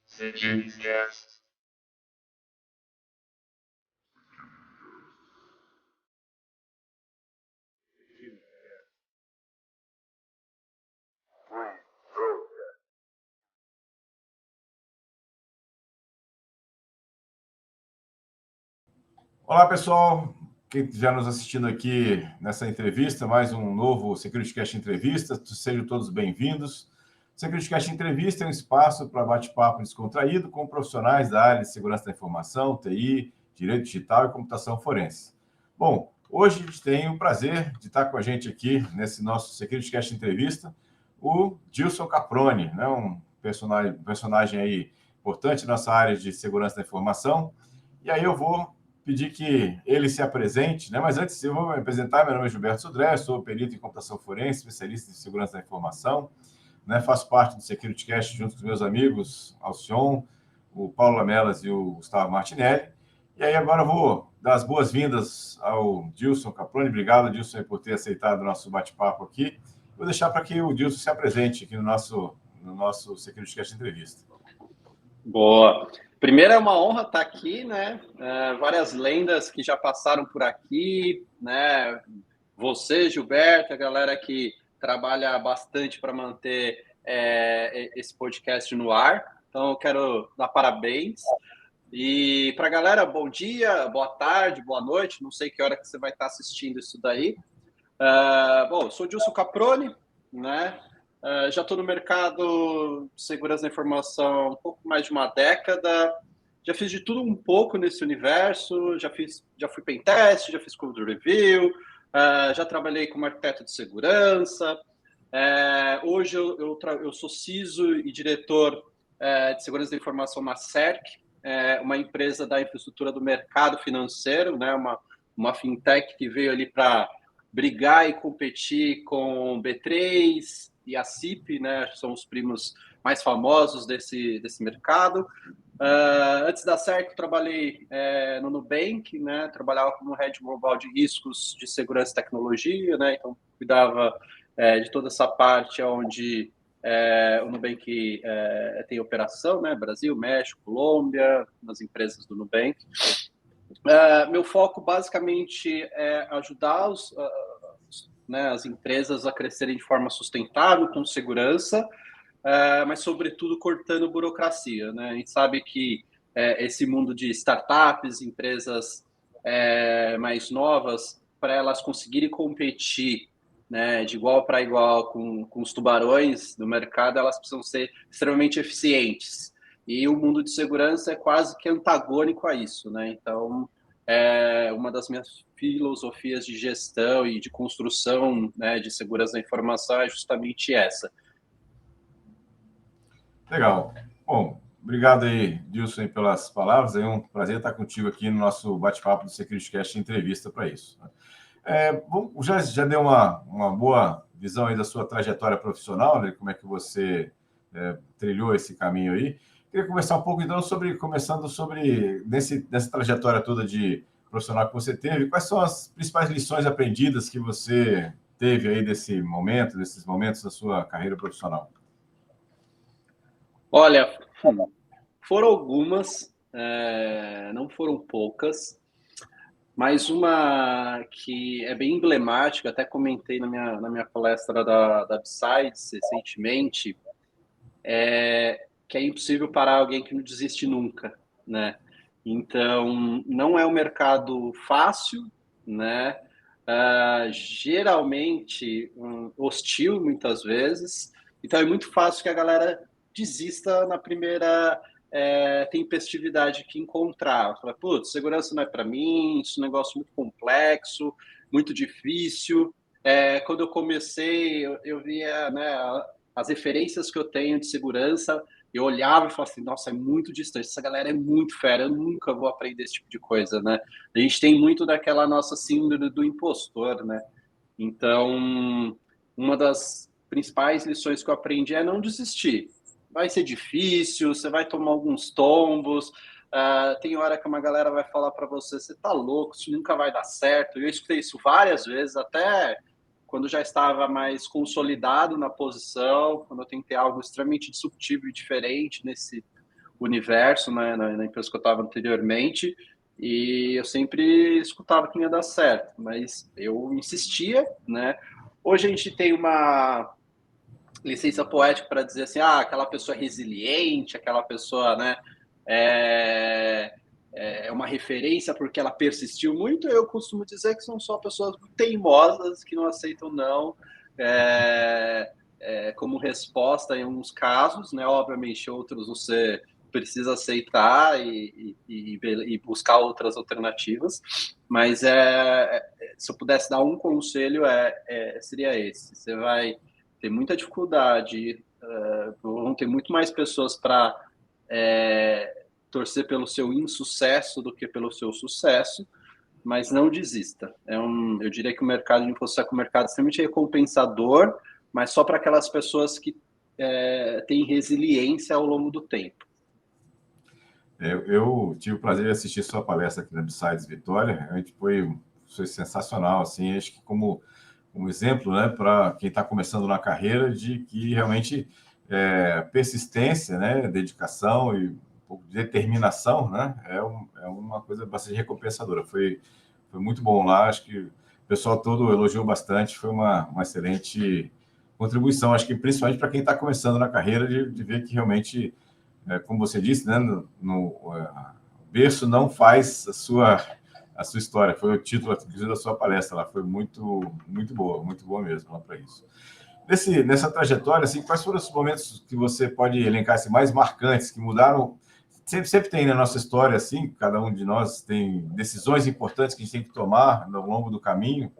SecurityCast. Olá, pessoal. Quem estiver nos assistindo aqui nessa entrevista, mais um novo SecurityCast Entrevista, sejam todos bem-vindos. SecurityCast Entrevista é um espaço para bate-papo descontraído com profissionais da área de segurança da informação, TI, direito digital e computação forense. Bom, hoje a gente tem o prazer de estar com a gente aqui nesse nosso SecurityCast Entrevista, o Gilson Caproni, né? Um personagem aí importante na nossa área de segurança da informação. E aí eu vou pedir que ele se apresente, né? Mas antes eu vou me apresentar. Meu nome é Gilberto Sodré, sou perito em computação forense, especialista em segurança da informação, né? Faço parte do SecurityCast junto com os meus amigos Alcion, o Paulo Lamelas e o Gustavo Martinelli. E aí agora eu vou dar as boas-vindas ao Gilson Caproni. Obrigado, Gilson, por ter aceitado o nosso bate-papo aqui. Vou deixar para que o Gilson se apresente aqui no nosso SecurityCast Entrevista. Boa. Primeiro, é uma honra estar aqui, né? Várias lendas que já passaram por aqui, né? Você, Gilberto, a galera que trabalha bastante para manter esse podcast no ar. Então, eu quero dar parabéns. E para a galera, bom dia, boa tarde, boa noite. Não sei que hora que você vai estar assistindo isso daí. Bom, eu sou o Gilson Caproni, né? Já estou no mercado de segurança da informação há um pouco mais de uma década. Já fiz de tudo um pouco nesse universo. Já fui pentest, já fiz code review, já trabalhei como arquiteto de segurança. Hoje eu sou CISO e diretor de segurança da informação na CERC, uma empresa da infraestrutura do mercado financeiro, né? Uma fintech que veio ali para brigar e competir com B3 e a CIP, né? São os primos mais famosos desse mercado. Antes da CERC, eu trabalhei no Nubank, né? Trabalhava como head global de riscos de segurança e tecnologia, né? Então, cuidava de toda essa parte onde o Nubank tem operação, né? Brasil, México, Colômbia, nas empresas do Nubank. Meu foco basicamente é ajudar as empresas a crescerem de forma sustentável, com segurança, mas sobretudo cortando burocracia, né? A gente sabe que esse mundo de startups, empresas mais novas, para elas conseguirem competir, né, de igual para igual com os tubarões do mercado, elas precisam ser extremamente eficientes. E o mundo de segurança é quase que antagônico a isso, né? Então, uma das minhas filosofias de gestão e de construção, né, de segurança da informação é justamente essa. Legal. Bom, obrigado aí, Gilson, pelas palavras. É um prazer estar contigo aqui no nosso bate-papo do SecurityCast Entrevista para isso. Bom, já deu uma boa visão aí da sua trajetória profissional, né? Como é que você trilhou esse caminho aí. Queria começar um pouco, então, começando sobre nessa trajetória toda de profissional que você teve, quais são as principais lições aprendidas que você teve aí desses momentos da sua carreira profissional? Olha, foram algumas, não foram poucas, mas uma que é bem emblemática, até comentei na minha palestra da Upsides recentemente, que é impossível parar alguém que não desiste nunca, né? Então, não é um mercado fácil, né? Geralmente hostil muitas vezes, então é muito fácil que a galera desista na primeira tempestividade que encontrar. Fala, putz, segurança não é para mim, isso é um negócio muito complexo, muito difícil. Quando eu comecei, eu via, né, as referências que eu tenho de segurança, eu olhava e falava assim, nossa, é muito distante, essa galera é muito fera, eu nunca vou aprender esse tipo de coisa, né? A gente tem muito daquela nossa síndrome do impostor, né? Então, uma das principais lições que eu aprendi é não desistir. Vai ser difícil, você vai tomar alguns tombos, tem hora que uma galera vai falar para você, você tá louco, isso nunca vai dar certo. Eu escutei isso várias vezes, até quando já estava mais consolidado na posição, quando eu tentei algo extremamente disruptivo e diferente nesse universo, né, na empresa que eu estava anteriormente, e eu sempre escutava que ia dar certo, mas eu insistia, né? Hoje a gente tem uma licença poética para dizer assim, aquela pessoa é resiliente, aquela pessoa, né, é uma referência porque ela persistiu muito. Eu costumo dizer que são só pessoas teimosas que não aceitam não como resposta em alguns casos, né? Obviamente, outros você precisa aceitar e buscar outras alternativas, mas se eu pudesse dar um conselho, seria esse. Você vai ter muita dificuldade, vão ter muito mais pessoas para torcer pelo seu insucesso do que pelo seu sucesso, mas não desista. Eu diria que o mercado de InfoSec é um mercado extremamente recompensador, mas só para aquelas pessoas que têm resiliência ao longo do tempo. Eu tive o prazer de assistir sua palestra aqui na Bsides Vitória, realmente foi sensacional, assim, acho que como um exemplo, né, para quem está começando na carreira, de que realmente persistência, né, dedicação e um pouco de determinação, né, é uma coisa bastante recompensadora. Foi muito bom lá, acho que o pessoal todo elogiou bastante, foi uma excelente contribuição, acho que principalmente para quem está começando na carreira, de ver que realmente, como você disse, né, o berço não faz a sua história, foi o título da sua palestra, ela foi muito boa mesmo para isso. Nessa trajetória, assim, quais foram os momentos que você pode elencar assim, mais marcantes, que mudaram? Sempre tem na nossa história, assim, cada um de nós tem decisões importantes que a gente tem que tomar ao longo do caminho,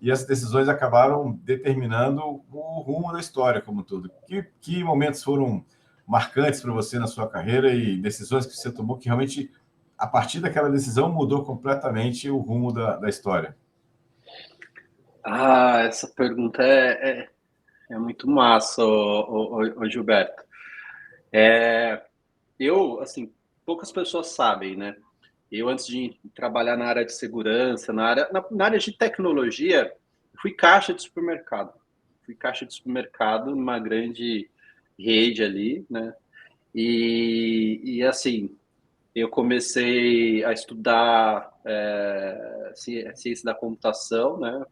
e essas decisões acabaram determinando o rumo da história como um todo. Que momentos foram marcantes para você na sua carreira e decisões que você tomou que realmente, a partir daquela decisão, mudou completamente o rumo da história? Essa pergunta é muito massa, ô Gilberto. Eu, assim, poucas pessoas sabem, né? Eu, antes de trabalhar na área de segurança, na área de tecnologia, fui caixa de supermercado. Fui caixa de supermercado numa grande rede ali, né? E assim, eu comecei a estudar ciência da computação, né?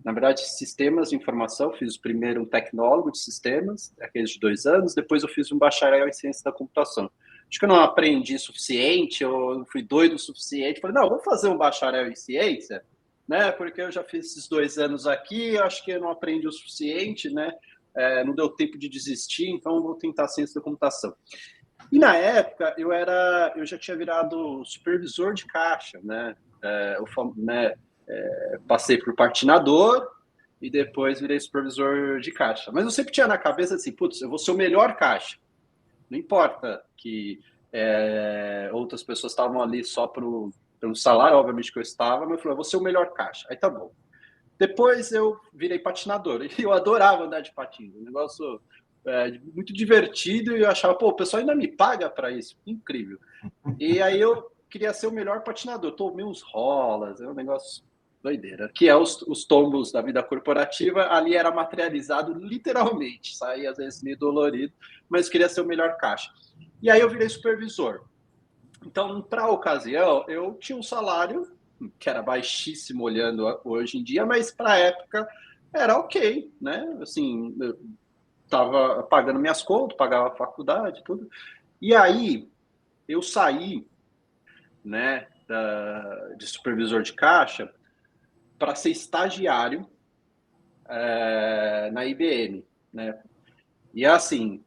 Na verdade, sistemas de informação. Fiz primeiro um tecnólogo de sistemas, aqueles de 2 anos. Depois eu fiz um bacharel em ciência da computação. Acho que eu não aprendi suficiente, ou não fui doido o suficiente. Falei, não, vou fazer um bacharel em ciência, né? Porque eu já fiz esses 2 anos aqui, acho que eu não aprendi o suficiente, né? Não deu tempo de desistir, então vou tentar ciência da computação. E na época eu já tinha virado supervisor de caixa, né? Passei por patinador e depois virei supervisor de caixa. Mas eu sempre tinha na cabeça assim, putz, eu vou ser o melhor caixa. Não importa que outras pessoas estavam ali só pelo salário, obviamente que eu estava, mas eu falei, eu vou ser o melhor caixa. Aí tá bom. Depois eu virei patinador e eu adorava andar de patins. Um negócio muito divertido e eu achava, pô, o pessoal ainda me paga para isso. Incrível. E aí eu queria ser o melhor patinador. Tomei uns rolas, é um negócio doideira. Que é os tombos da vida corporativa, ali era materializado literalmente. Saía às vezes meio dolorido, mas queria ser o melhor caixa. E aí eu virei supervisor. Então, para a ocasião, eu tinha um salário que era baixíssimo olhando hoje em dia, mas para a época era ok, né? Assim, eu estava pagando minhas contas, pagava a faculdade, tudo. E aí eu saí, né, de supervisor de caixa para ser estagiário na IBM, né? E assim,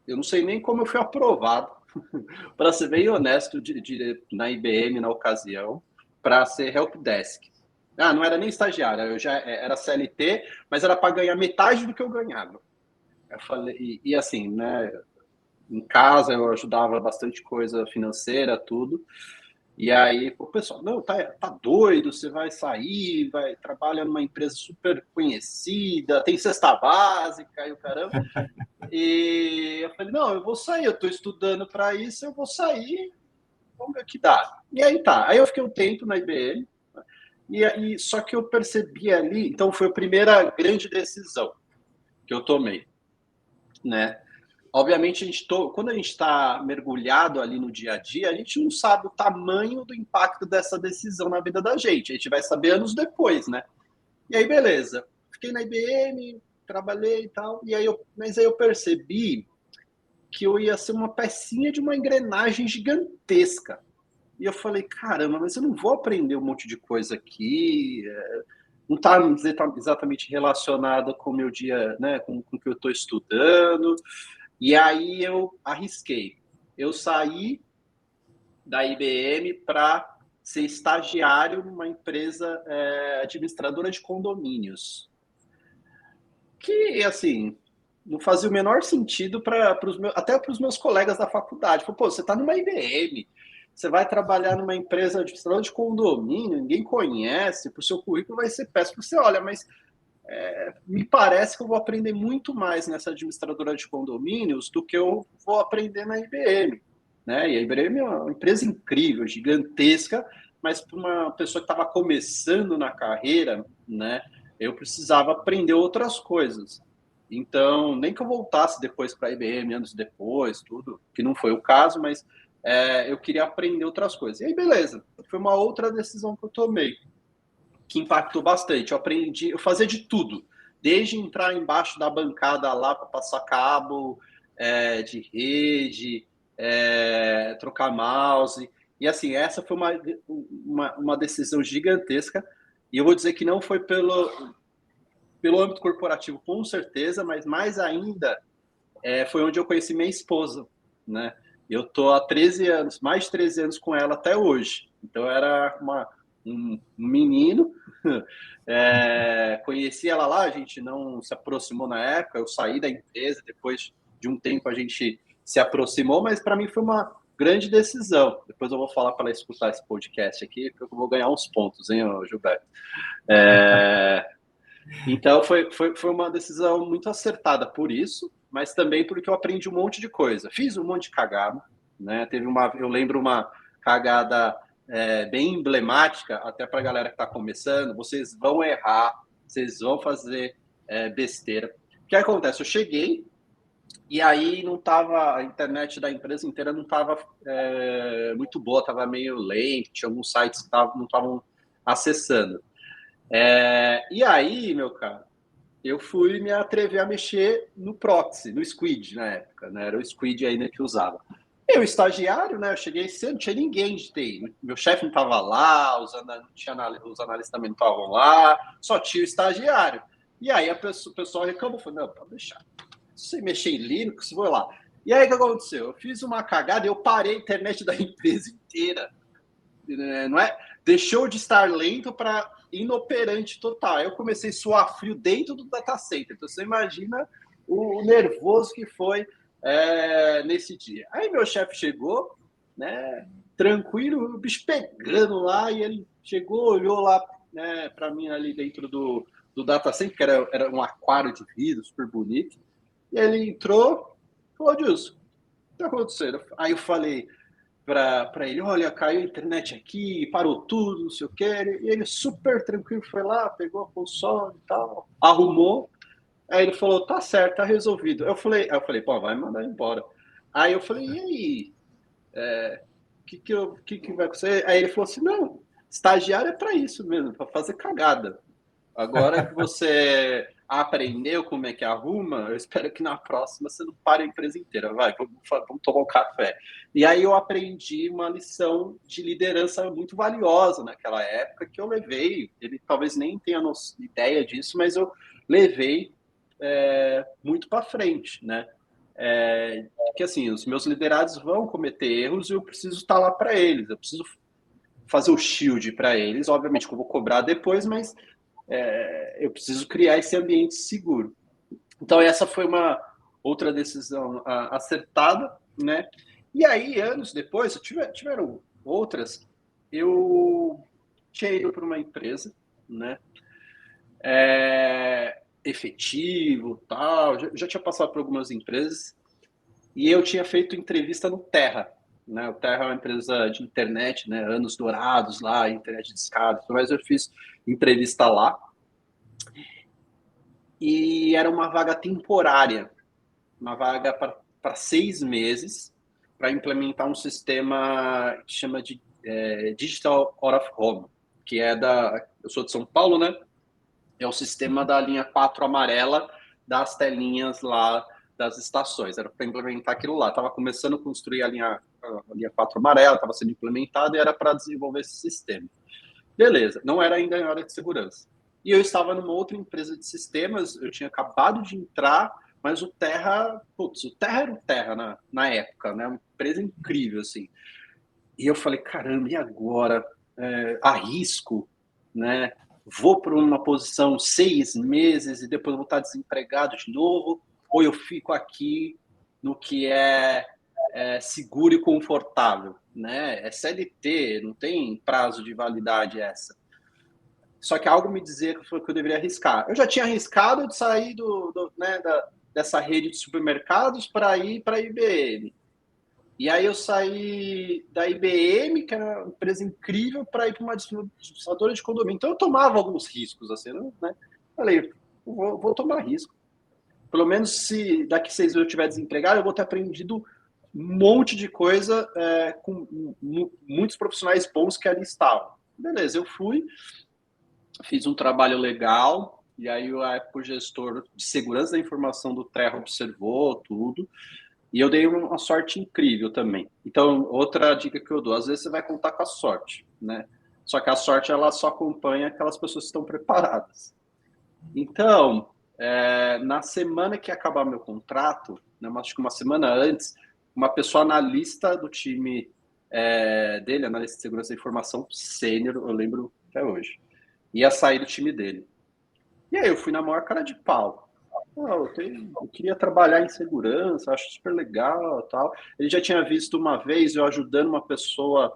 eu não sei nem como eu fui aprovado, para ser bem honesto, na IBM na ocasião, para ser helpdesk. Não era nem estagiário, eu já era CLT, mas era para ganhar metade do que eu ganhava. Eu falei, e assim, né? Em casa eu ajudava bastante coisa financeira, tudo. E aí, o pessoal, não, tá doido, você vai sair, trabalha numa empresa super conhecida, tem cesta básica e o caramba. E eu falei, não, eu vou sair, eu estou estudando para isso, eu vou sair, vamos ver o que dá. E aí tá. Aí eu fiquei um tempo na IBM, Só que eu percebi ali, então foi a primeira grande decisão que eu tomei, né? Obviamente, quando a gente está mergulhado ali no dia a dia, a gente não sabe o tamanho do impacto dessa decisão na vida da gente. A gente vai saber anos depois, né? E aí, beleza. Fiquei na IBM, trabalhei e tal. Mas aí eu percebi que eu ia ser uma pecinha de uma engrenagem gigantesca. E eu falei, caramba, mas eu não vou aprender um monte de coisa aqui. Não está exatamente relacionado com o meu dia, né? Com o que eu estou estudando. E aí eu arrisquei. Eu saí da IBM para ser estagiário numa empresa administradora de condomínios. Que, assim, não fazia o menor sentido até para os meus colegas da faculdade. Pô, você está numa IBM, você vai trabalhar numa empresa administradora de condomínio, ninguém conhece, para o seu currículo vai ser péssimo. Você olha, mas me parece que eu vou aprender muito mais nessa administradora de condomínios do que eu vou aprender na IBM. Né? E a IBM é uma empresa incrível, gigantesca, mas para uma pessoa que estava começando na carreira, né, eu precisava aprender outras coisas. Então, nem que eu voltasse depois para a IBM, anos depois, tudo, que não foi o caso, mas eu queria aprender outras coisas. E aí, beleza, foi uma outra decisão que eu tomei, que impactou bastante. Eu fazia de tudo, desde entrar embaixo da bancada lá para passar cabo de rede, trocar mouse. E assim, essa foi uma decisão gigantesca. E eu vou dizer que não foi pelo âmbito corporativo, com certeza, mas mais ainda foi onde eu conheci minha esposa, né? Eu tô há 13 anos, mais de 13 anos com ela até hoje. Então, eu era um menino, conheci ela lá, a gente não se aproximou na época, eu saí da empresa, depois de um tempo a gente se aproximou, mas para mim foi uma grande decisão. Depois eu vou falar para ela escutar esse podcast aqui, porque eu vou ganhar uns pontos, hein, Gilberto? Então, foi uma decisão muito acertada por isso, mas também porque eu aprendi um monte de coisa. Fiz um monte de cagada, né? Eu lembro uma cagada bem emblemática, até para a galera que está começando. Vocês vão errar, vocês vão fazer besteira. O que acontece? Eu cheguei e aí não tava, a internet da empresa inteira não estava muito boa, estava meio lento, tinha alguns sites que não estavam acessando. E aí, meu cara, eu fui me atrever a mexer no proxy, no Squid na época, né? Era o Squid ainda que usava. Eu, estagiário, né? Eu cheguei cedo, não tinha ninguém de TI. Meu chefe não estava lá, os analistas também não estavam lá, só tinha o estagiário. E aí o pessoal reclamou, falou, não, pode deixar. Se você mexer em Linux, vou lá. E aí o que aconteceu? Eu fiz uma cagada e eu parei a internet da empresa inteira. Não é? Deixou de estar lento para inoperante total. Eu comecei a suar frio dentro do data center. Então, você imagina o nervoso que foi nesse dia. Aí, meu chefe chegou, né, tranquilo, o bicho pegando lá, e ele chegou, olhou lá para mim ali dentro do data center, que era um aquário de vidro super bonito. E ele entrou, falou, Dilson, o que está acontecendo? Aí eu falei para ele, olha, caiu a internet aqui, parou tudo, não sei o que. E ele super tranquilo foi lá, pegou a console e tal, arrumou. Aí ele falou, tá certo, tá resolvido. Aí eu falei, pô, vai mandar embora. Aí eu falei, e aí? Que vai acontecer? Aí ele falou assim, não, estagiário é para isso mesmo, para fazer cagada. Agora que você aprendeu como é que arruma, eu espero que na próxima você não pare a empresa inteira. Vai, vamos tomar um café. E aí eu aprendi uma lição de liderança muito valiosa naquela época, que eu levei, ele talvez nem tenha ideia disso, mas eu levei muito para frente, né? Que assim, os meus liderados vão cometer erros e eu preciso estar lá para eles, eu preciso fazer o shield para eles, obviamente que eu vou cobrar depois, mas eu preciso criar esse ambiente seguro. Então, essa foi uma outra decisão acertada, né? E aí, anos depois, tiveram outras, eu tinha ido para uma empresa, né? Efetivo, tal, já tinha passado por algumas empresas, e eu tinha feito entrevista no Terra, né? O Terra é uma empresa de internet, né? Anos dourados lá, internet de escada, mas eu fiz entrevista lá. E era uma vaga temporária, uma vaga para 6 meses, para implementar um sistema que chama de Digital Out of Home, que é eu sou de São Paulo, né? É o sistema da linha 4 amarela das telinhas lá das estações. Era para implementar aquilo lá. Estava começando a construir a linha 4 amarela, estava sendo implementada e era para desenvolver esse sistema. Beleza, não era ainda em área de segurança. E eu estava numa outra empresa de sistemas, eu tinha acabado de entrar, mas o Terra era o Terra na época, né? Uma empresa incrível, assim. E eu falei, caramba, e agora? Arrisco, né? Vou para uma posição 6 meses e depois vou estar desempregado de novo, ou eu fico aqui no que é seguro e confortável, né? É CLT, não tem prazo de validade essa. Só que algo me dizia que eu deveria arriscar. Eu já tinha arriscado de sair dessa rede de supermercados para ir para a IBM. E aí eu saí da IBM, que era uma empresa incrível, para ir para uma distribuidora de condomínio. Então eu tomava alguns riscos, assim, né? Falei, vou tomar risco. Pelo menos se daqui 6 meses eu estiver desempregado, eu vou ter aprendido um monte de coisa com muitos profissionais bons que ali estavam. Beleza, eu fui, fiz um trabalho legal, e aí o gestor de segurança da informação do Terra observou tudo, e eu dei uma sorte incrível também. Então, outra dica que eu dou, às vezes você vai contar com a sorte, né? Só que a sorte, ela só acompanha aquelas pessoas que estão preparadas. Então, na semana que acabar meu contrato, né, acho que uma semana antes, uma pessoa analista do time dele, analista de segurança da informação, sênior, eu lembro até hoje, ia sair do time dele. E aí eu fui na maior cara de pau. Eu queria trabalhar em segurança, acho super legal, tal. Ele já tinha visto uma vez eu ajudando uma pessoa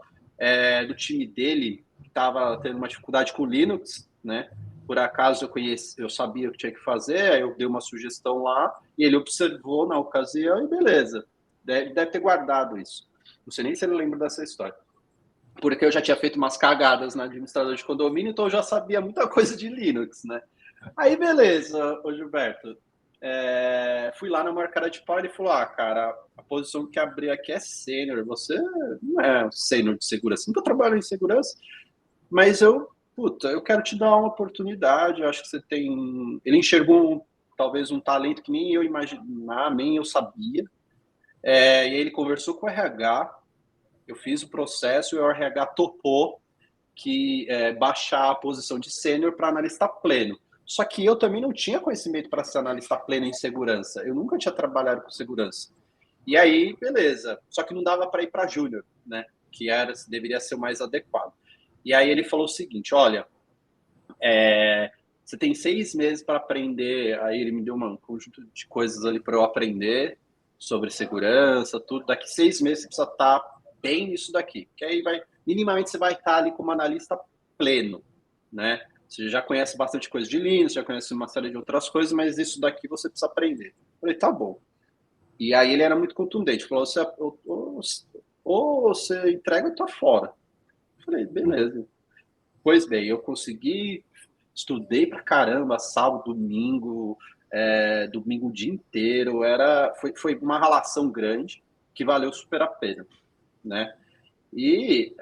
do time dele que estava tendo uma dificuldade com Linux, né? Por acaso eu sabia o que tinha que fazer, aí eu dei uma sugestão lá e ele observou na ocasião e beleza. Deve ter guardado isso. Não sei nem se ele lembra dessa história. Porque eu já tinha feito umas cagadas na administradora de condomínio, então eu já sabia muita coisa de Linux, né? Aí, beleza, ô Gilberto. Fui lá na maior cara de pau e ele falou: cara, a posição que abriu aqui é sênior, você não é sênior de segurança, nunca trabalhou em segurança, mas eu quero te dar uma oportunidade, eu acho que você tem. Ele enxergou talvez um talento que nem eu imaginava, nem eu sabia. E aí ele conversou com o RH, eu fiz o processo e o RH topou que baixar a posição de sênior para analista pleno. Só que eu também não tinha conhecimento para ser analista pleno em segurança. Eu nunca tinha trabalhado com segurança. E aí, beleza. Só que não dava para ir para júnior, né? Que deveria ser o mais adequado. E aí ele falou o seguinte: olha, você tem 6 meses para aprender. Aí ele me deu um conjunto de coisas ali para eu aprender sobre segurança, tudo. Daqui 6 meses você precisa estar bem nisso daqui. Que aí minimamente você vai estar ali como analista pleno, né? Você já conhece bastante coisa de Linux, já conhece uma série de outras coisas, mas isso daqui você precisa aprender. Eu falei, tá bom. E aí ele era muito contundente, falou, ou você entrega ou tá fora. Eu falei, beleza. Pois bem, eu consegui, estudei pra caramba, sábado, domingo, domingo o dia inteiro, foi uma relação grande que valeu super a pena, né? E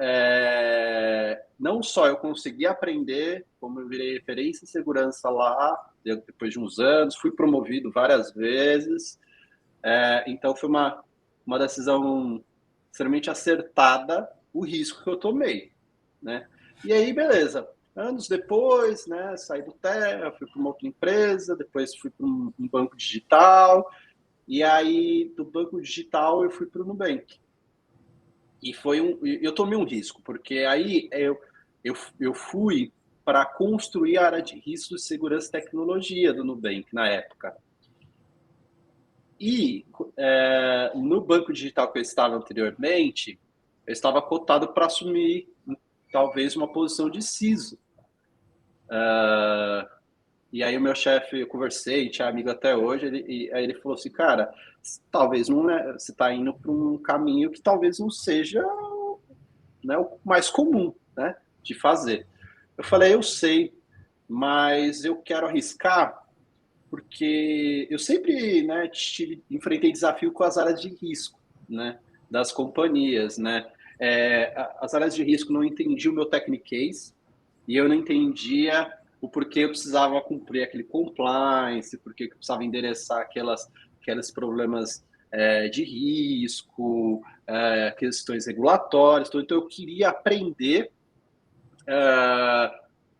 não só eu consegui aprender, como eu virei referência em segurança lá, depois de uns anos, fui promovido várias vezes. Então foi uma decisão extremamente acertada, o risco que eu tomei, né? E aí, beleza. Anos depois, né, saí do Terra, fui para uma outra empresa, depois fui para um banco digital, e aí do banco digital eu fui para o Nubank. E eu tomei um risco, porque aí eu fui para construir a área de risco de segurança e tecnologia do Nubank na época. E no banco digital que eu estava anteriormente, eu estava cotado para assumir talvez uma posição de CISO. E aí o meu chefe, eu conversei, a gente é amigo até hoje, aí ele falou assim, cara, talvez não é, você está indo para um caminho que talvez não seja, né, o mais comum, né, de fazer. Eu falei, eu sei, mas eu quero arriscar porque eu sempre, né, enfrentei desafio com as áreas de risco, né, das companhias, né. As áreas de risco não entendiam o meu technical case e eu não entendia o porquê eu precisava cumprir aquele compliance, porquê eu precisava endereçar aqueles problemas de risco, questões regulatórias, então eu queria aprender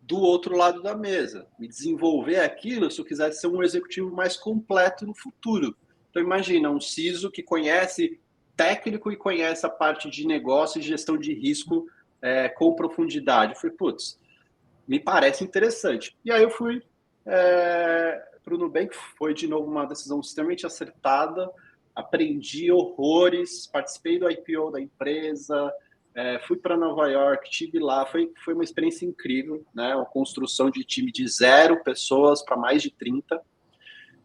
do outro lado da mesa, me desenvolver aquilo se eu quisesse ser um executivo mais completo no futuro. Então imagina, um CISO que conhece técnico e conhece a parte de negócio e gestão de risco com profundidade. Eu falei, putz, me parece interessante. E aí eu fui para o Nubank, foi de novo uma decisão extremamente acertada, aprendi horrores, participei do IPO da empresa, fui para Nova York, estive lá, foi uma experiência incrível, né? Uma construção de time de 0 pessoas para mais de 30.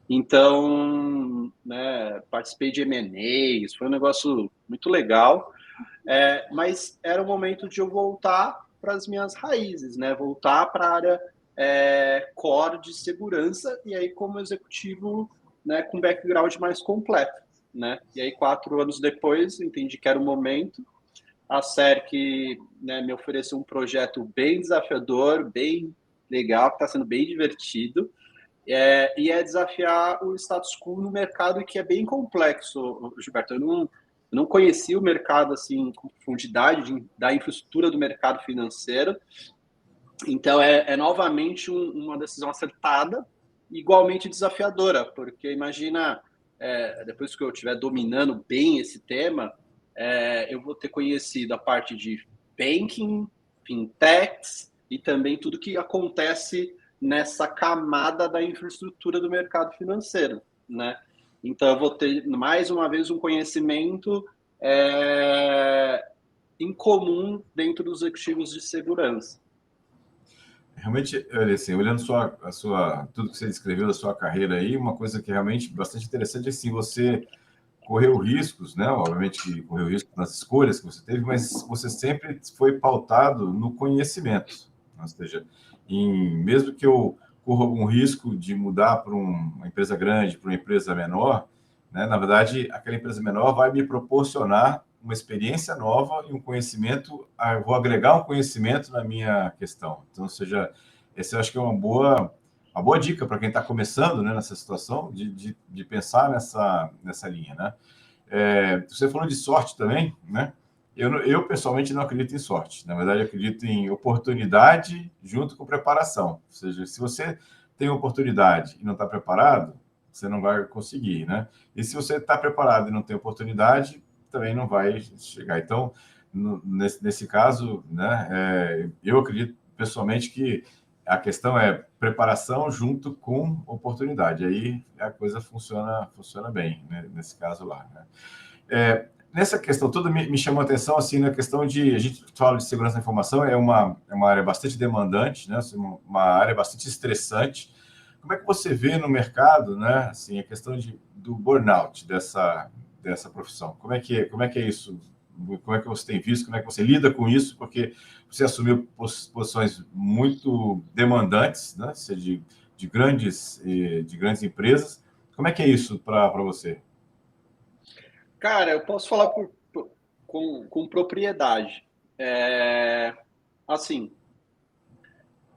Então, né, participei de M&As, foi um negócio muito legal, mas era o momento de eu voltar para as minhas raízes, né? Voltar para a área core de segurança e aí como executivo, né, com background mais completo, né? E aí 4 anos depois entendi que era o momento. A CERC, né, me ofereceu um projeto bem desafiador, bem legal, que está sendo bem divertido, e é desafiar o status quo no mercado, que é bem complexo, Gilberto. Eu não conhecia o mercado assim com profundidade da infraestrutura do mercado financeiro, então é novamente uma decisão acertada, igualmente desafiadora, porque imagina, depois que eu estiver dominando bem esse tema, eu vou ter conhecido a parte de banking, fintechs e também tudo que acontece nessa camada da infraestrutura do mercado financeiro, né? Então eu vou ter mais uma vez um conhecimento em comum dentro dos executivos de segurança. Realmente, olha assim, olhando tudo que você descreveu da sua carreira aí, uma coisa que é realmente bastante interessante é assim, você correu riscos, né? Obviamente que correu risco nas escolhas que você teve, mas você sempre foi pautado no conhecimento. Ou seja, mesmo que eu corra algum risco de mudar para uma empresa grande, para uma empresa menor, né? Na verdade, aquela empresa menor vai me proporcionar uma experiência nova e um conhecimento, eu vou agregar um conhecimento na minha questão. Então, ou seja, esse eu acho que é uma boa dica para quem está começando, né, nessa situação, de pensar nessa linha, né? Você falou de sorte também, né? Eu, pessoalmente, não acredito em sorte. Na verdade, eu acredito em oportunidade junto com preparação. Ou seja, se você tem oportunidade e não está preparado, você não vai conseguir, né? E se você está preparado e não tem oportunidade, também não vai chegar. Então, nesse caso, né, eu acredito pessoalmente que a questão é preparação junto com oportunidade. Aí a coisa funciona bem, né, nesse caso lá, né? Nessa questão toda me chamou a atenção assim na questão de a gente fala de segurança da informação, é uma área bastante demandante, né? Assim, uma área bastante estressante. Como é que você vê no mercado, né? Assim, a questão do burnout dessa profissão. Como é que é isso? Como é que você tem visto? Como é que você lida com isso? Porque você assumiu posições muito demandantes, né? De grandes empresas. Como é que é isso para você? Cara, eu posso falar com propriedade. Assim,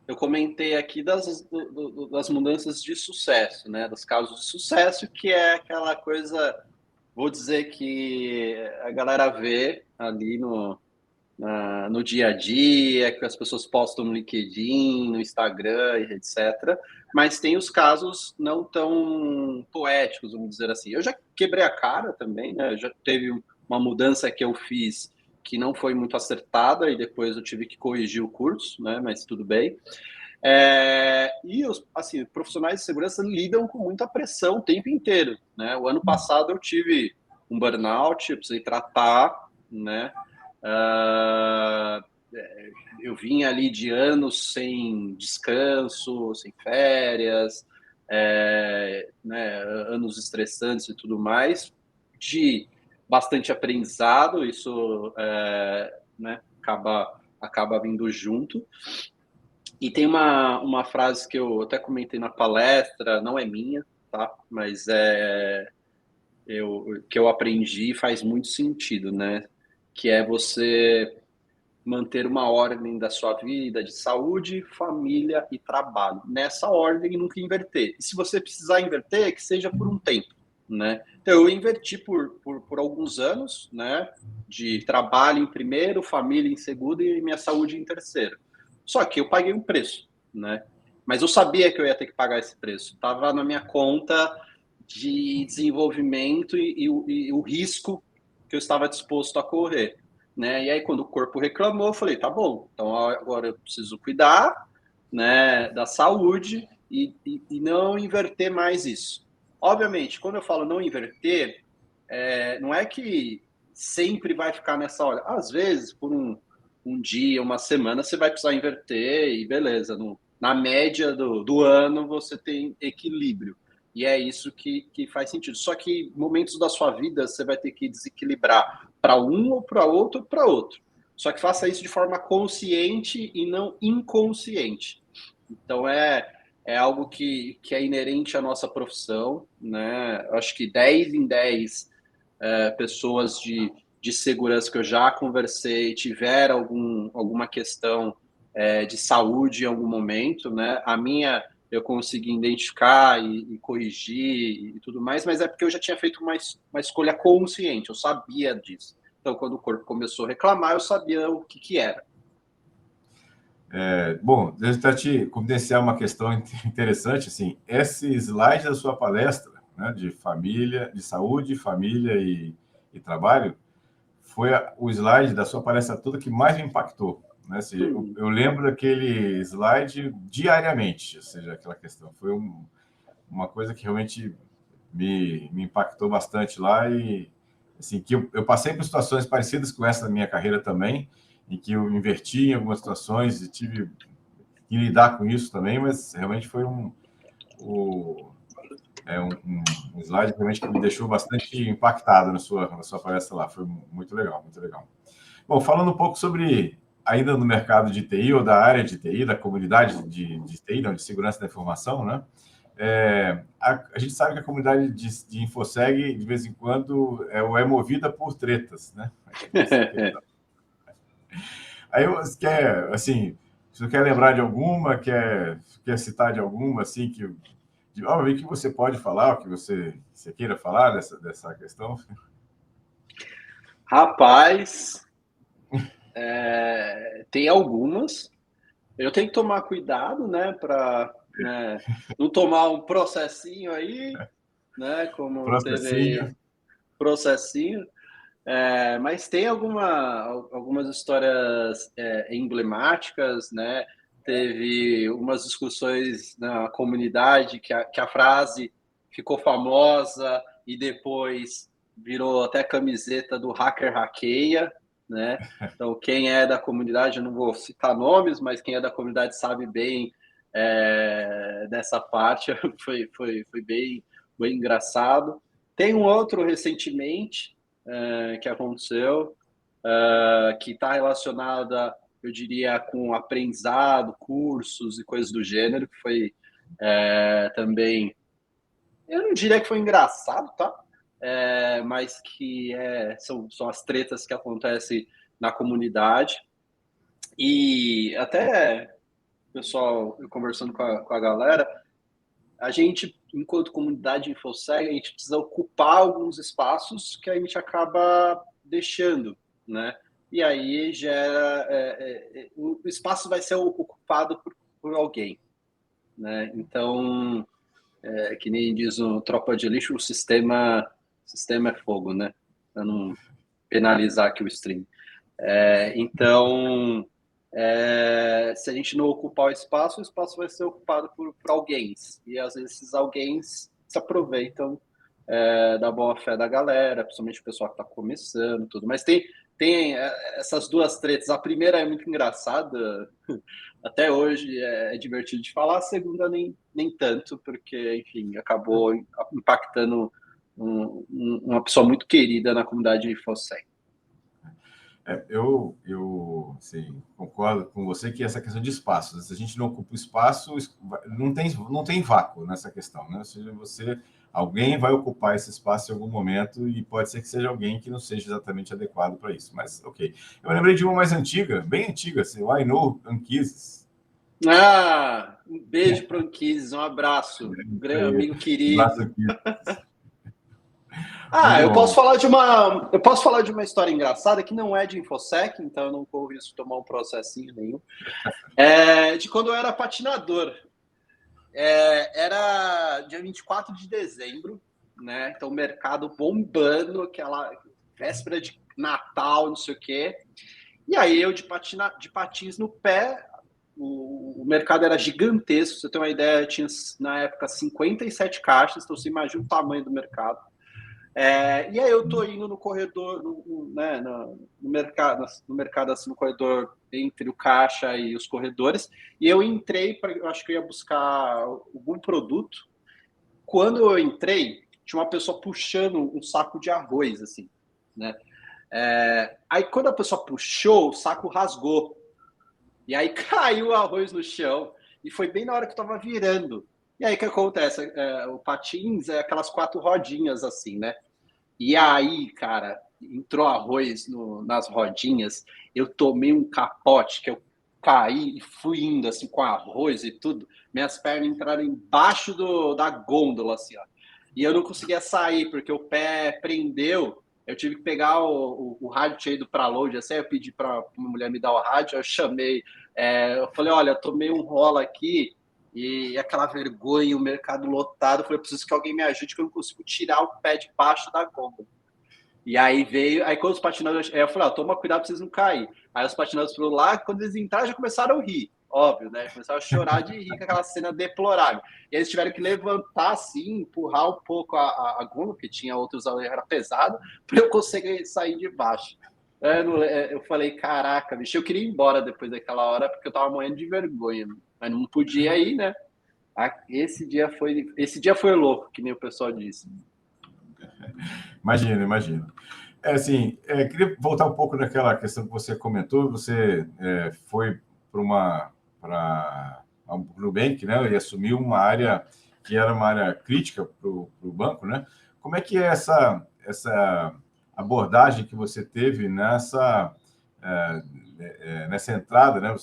eu comentei aqui das mudanças de sucesso, né? Dos casos de sucesso, que é aquela coisa, vou dizer que a galera vê ali no dia a dia, que as pessoas postam no LinkedIn, no Instagram, etc. Mas tem os casos não tão poéticos, vamos dizer assim. Eu já quebrei a cara também, né? Já teve uma mudança que eu fiz que não foi muito acertada e depois eu tive que corrigir o curso, né? Mas tudo bem. E assim, profissionais de segurança lidam com muita pressão o tempo inteiro, né? O ano passado eu tive um burnout, eu precisei tratar, né? eu vim ali de anos sem descanso, sem férias, né, anos estressantes e tudo mais, de bastante aprendizado, isso né, acaba vindo junto. E tem uma frase que eu até comentei na palestra, não é minha, tá? Mas que eu aprendi e faz muito sentido, né? Que é você manter uma ordem da sua vida de saúde, família e trabalho. Nessa ordem, nunca inverter. E se você precisar inverter, que seja por um tempo, né? Então, eu inverti por alguns anos, né? De trabalho em primeiro, família em segundo e minha saúde em terceiro. Só que eu paguei um preço, né? Mas eu sabia que eu ia ter que pagar esse preço. Estava na minha conta de desenvolvimento e o risco que eu estava disposto a correr, né? E aí, quando o corpo reclamou, eu falei, tá bom, então agora eu preciso cuidar, né, da saúde e não inverter mais isso. Obviamente, quando eu falo não inverter, não é que sempre vai ficar nessa hora. Às vezes, por um dia, uma semana, você vai precisar inverter e beleza. Na média do ano, você tem equilíbrio. E é isso que faz sentido. Só que momentos da sua vida, você vai ter que desequilibrar para um ou para outro ou para outro. Só que faça isso de forma consciente e não inconsciente. Então, é algo que é inerente à nossa profissão, né? Eu acho que 10 em 10 pessoas de segurança que eu já conversei tiveram alguma questão de saúde em algum momento, né? A minha eu consegui identificar e corrigir e tudo mais, mas é porque eu já tinha feito uma escolha consciente, eu sabia disso. Então, quando o corpo começou a reclamar, eu sabia o que era. Bom, deixa eu te confidenciar uma questão interessante. Assim, esse slide da sua palestra, né, de família, de saúde, família e trabalho, foi o slide da sua palestra toda que mais me impactou. Né? Ou seja, eu lembro daquele slide diariamente, ou seja, aquela questão. Foi uma coisa que realmente me impactou bastante lá e assim, que eu passei por situações parecidas com essa na minha carreira também, em que eu inverti em algumas situações e tive que lidar com isso também, mas realmente foi um slide realmente que me deixou bastante impactado na sua palestra lá. Foi muito legal, muito legal. Bom, falando um pouco sobre, ainda no mercado de TI ou da área de TI, da comunidade de TI, não, de segurança da informação, né? A gente sabe que a comunidade de InfoSeg, de vez em quando, é movida por tretas, né? Aí você quer, assim, você quer lembrar de alguma, quer citar de alguma, assim, obviamente que você pode falar, o que você queira falar dessa questão. Rapaz, tem algumas. Eu tenho que tomar cuidado, né, para não tomar um processinho aí, né, como teve aí Processinho. processinho. Mas tem algumas histórias emblemáticas, né? Teve umas discussões na comunidade que a frase ficou famosa e depois virou até camiseta do hacker hackeia, né? Então, quem é da comunidade, eu não vou citar nomes, mas quem é da comunidade sabe bem dessa parte, foi bem engraçado. Tem um outro recentemente, que aconteceu, que está relacionada, eu diria, com aprendizado, cursos e coisas do gênero, que foi também, eu não diria que foi engraçado, tá? Mas que são as tretas que acontecem na comunidade. E até, pessoal, conversando com a galera, a gente, enquanto comunidade InfoSeg, a gente precisa ocupar alguns espaços que a gente acaba deixando, né? E aí gera... o espaço vai ser ocupado por alguém, né? Então, que nem diz o Tropa de Elite, o sistema é fogo, né? Para não penalizar aqui o stream. Então... se a gente não ocupar o espaço vai ser ocupado por alguém. E às vezes esses alguém se aproveitam da boa fé da galera, principalmente o pessoal que está começando, tudo. Mas tem essas duas tretas. A primeira é muito engraçada, até hoje é divertido de falar, a segunda nem tanto, porque, enfim, acabou impactando uma pessoa muito querida na comunidade de InfoSec. Eu assim, concordo com você que essa questão de espaço, se a gente não ocupa o espaço, não tem vácuo nessa questão, né? Ou seja, alguém vai ocupar esse espaço em algum momento e pode ser que seja alguém que não seja exatamente adequado para isso, mas ok. Eu lembrei de uma mais antiga, bem antiga, assim, o I Know Anquises. Um beijo para o Anquises, um abraço, amigo querido. Eu posso falar de uma história engraçada que não é de InfoSec, então eu não corro risco de tomar um processinho nenhum. De quando eu era patinador. Era dia 24 de dezembro, né? Então o mercado bombando, aquela véspera de Natal, não sei o quê. E aí eu de patins no pé, o mercado era gigantesco, pra você ter uma ideia, tinha na época 57 caixas, então você imagina o tamanho do mercado. E aí eu tô indo no corredor, no mercado, assim, no corredor entre o caixa e os corredores, e eu entrei, eu acho que eu ia buscar algum produto. Quando eu entrei, tinha uma pessoa puxando um saco de arroz, assim, né? Aí quando a pessoa puxou, o saco rasgou. E aí caiu o arroz no chão, e foi bem na hora que eu tava virando. E aí o que acontece? O patins é aquelas 4 rodinhas, assim, né? E aí, cara, entrou arroz nas rodinhas, eu tomei um capote que eu caí e fui indo assim com arroz e tudo. Minhas pernas entraram embaixo da gôndola, assim, ó. E eu não conseguia sair, porque o pé prendeu. Eu tive que pegar o rádio tinha ido para load, assim, eu pedi para uma mulher me dar o rádio, eu chamei, eu falei, olha, eu tomei um rola aqui, e aquela vergonha, o mercado lotado, eu falei, eu preciso que alguém me ajude, que eu não consigo tirar o pé de baixo da gôndola. E aí quando os patinadores, eu falei, toma cuidado pra vocês não cair. Aí os patinadores foram lá, quando eles entraram, já começaram a rir, óbvio, né? Começaram a chorar de rir com aquela cena deplorável. E eles tiveram que levantar, assim, empurrar um pouco a gôndola, porque tinha outros, era pesado, para eu conseguir sair de baixo. Eu falei, caraca, bicho, eu queria ir embora depois daquela hora, porque eu tava morrendo de vergonha, mas não podia ir, né? Esse dia foi louco, que nem o pessoal disse. Imagino. Queria voltar um pouco naquela questão que você comentou. Você foi para o Nubank, né? E assumiu uma área que era uma área crítica para o banco, né? Como é que é essa abordagem que você teve nessa entrada, né?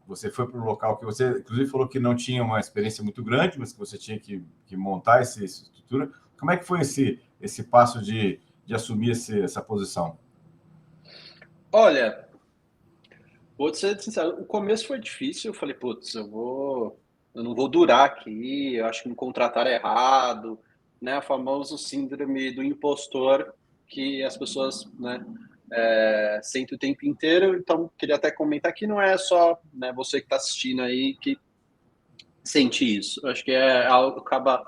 Você foi para um local que você, inclusive, falou que não tinha uma experiência muito grande, mas que você tinha que montar essa estrutura. Como é que foi esse passo de assumir essa posição? Olha, vou ser sincero, o começo foi difícil. Eu falei, putz, eu não vou durar aqui, eu acho que me contrataram errado, né? O famoso síndrome do impostor que as pessoas, né, sentem o tempo inteiro. Então, queria até comentar que não é só, né, você que está assistindo aí que sente isso. Eu acho que é algo que acaba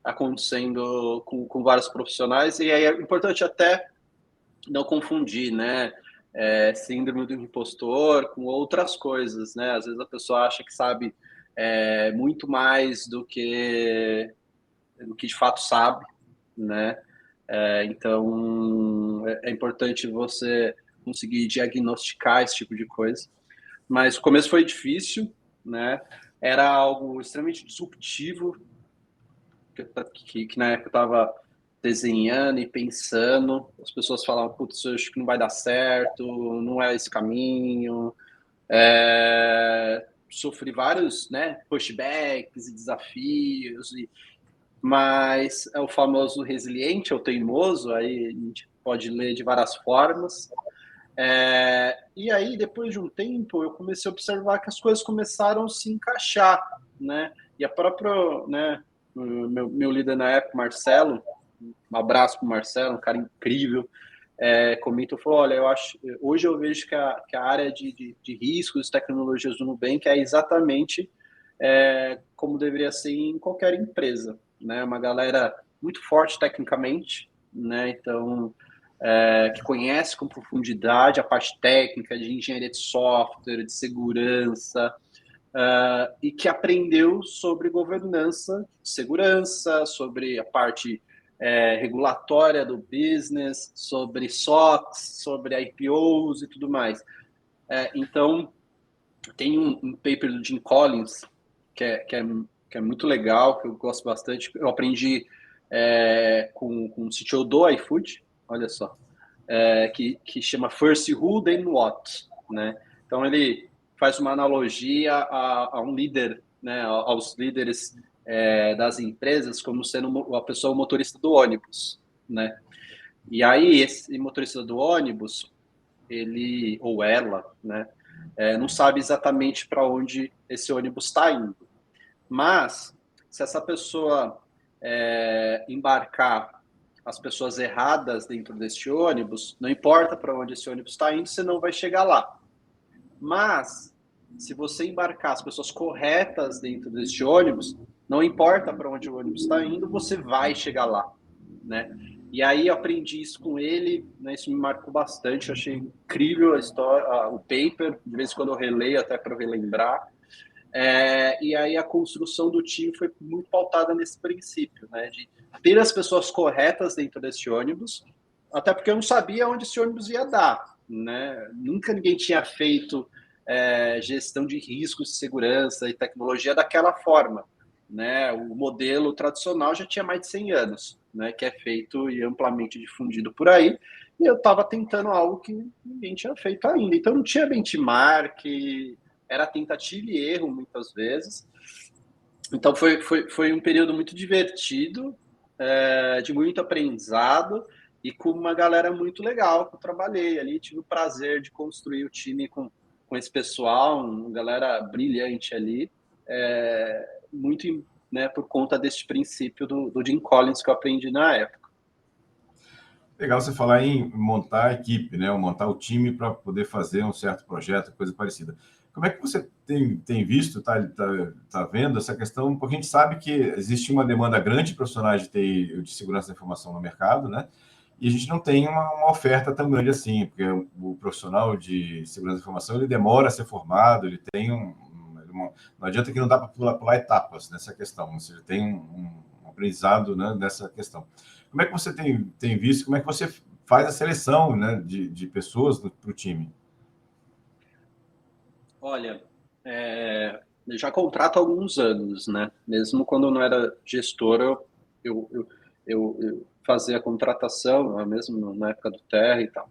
acontecendo com vários profissionais, e aí é importante até não confundir, né? Síndrome do impostor com outras coisas, né? Às vezes a pessoa acha que sabe muito mais do que de fato sabe, né? Então é importante você conseguir diagnosticar esse tipo de coisa. Mas o começo foi difícil, né? Era algo extremamente disruptivo, que na época eu estava desenhando e pensando, as pessoas falavam, putz, eu acho que não vai dar certo, não é esse caminho. Sofri vários, né, pushbacks e desafios, mas é o famoso resiliente ou teimoso, aí a gente pode ler de várias formas. E aí, depois de um tempo, eu comecei a observar que as coisas começaram a se encaixar, né? E a própria, né, meu líder na época, Marcelo, um abraço para o Marcelo, um cara incrível, comentou, falou, olha, hoje eu vejo que a área de riscos e tecnologias do Nubank é exatamente como deveria ser em qualquer empresa, né? Uma galera muito forte tecnicamente, né? Então, que conhece com profundidade a parte técnica de engenharia de software, de segurança, e que aprendeu sobre governança, segurança, sobre a parte regulatória do business, sobre SOX, sobre IPOs e tudo mais. Então, tem um paper do Jim Collins que é muito legal, que eu gosto bastante. Eu aprendi com o CTO do iFood, olha só, que chama First Who, Then What, né? Então, ele faz uma analogia a um líder, né, aos líderes das empresas como sendo a pessoa o motorista do ônibus, né? E aí, esse motorista do ônibus, ele ou ela, né, não sabe exatamente para onde esse ônibus está indo. Mas, se essa pessoa embarcar as pessoas erradas dentro desse ônibus, não importa para onde esse ônibus está indo, você não vai chegar lá. Mas, se você embarcar as pessoas corretas dentro desse ônibus, não importa para onde o ônibus está indo, você vai chegar lá, né? E aí eu aprendi isso com ele, né? Isso me marcou bastante, eu achei incrível a história, o paper, de vez em quando eu releio até para relembrar. E aí a construção do time foi muito pautada nesse princípio, né? De ter as pessoas corretas dentro desse ônibus, até porque eu não sabia onde esse ônibus ia dar, né? Nunca ninguém tinha feito gestão de riscos de segurança e tecnologia daquela forma, né? O modelo tradicional já tinha mais de 100 anos, né? Que é feito e amplamente difundido por aí, e eu estava tentando algo que ninguém tinha feito ainda. Então não tinha benchmark, era tentativa e erro muitas vezes. Então foi um período muito divertido, de muito aprendizado e com uma galera muito legal que eu trabalhei ali. Tive o prazer de construir o time com esse pessoal, uma galera brilhante ali, muito, né, por conta desse princípio do Jim Collins que eu aprendi na época. Legal você falar em montar a equipe, né? Ou montar o time para poder fazer um certo projeto, coisa parecida. Como é que você tem visto, tá vendo essa questão? Porque a gente sabe que existe uma demanda grande de profissionais de TI, de segurança da informação no mercado, né? E a gente não tem uma oferta tão grande assim, porque o profissional de segurança da informação ele demora a ser formado, ele tem não adianta que não dá para pular etapas nessa questão, ou seja, tem um aprendizado, né, nessa questão. Como é que você tem visto, como é que você faz a seleção, né, de pessoas para o time? Olha, eu já contrato há alguns anos, né? Mesmo quando eu não era gestor, eu fazia a contratação, mesmo na época do Terra e tal.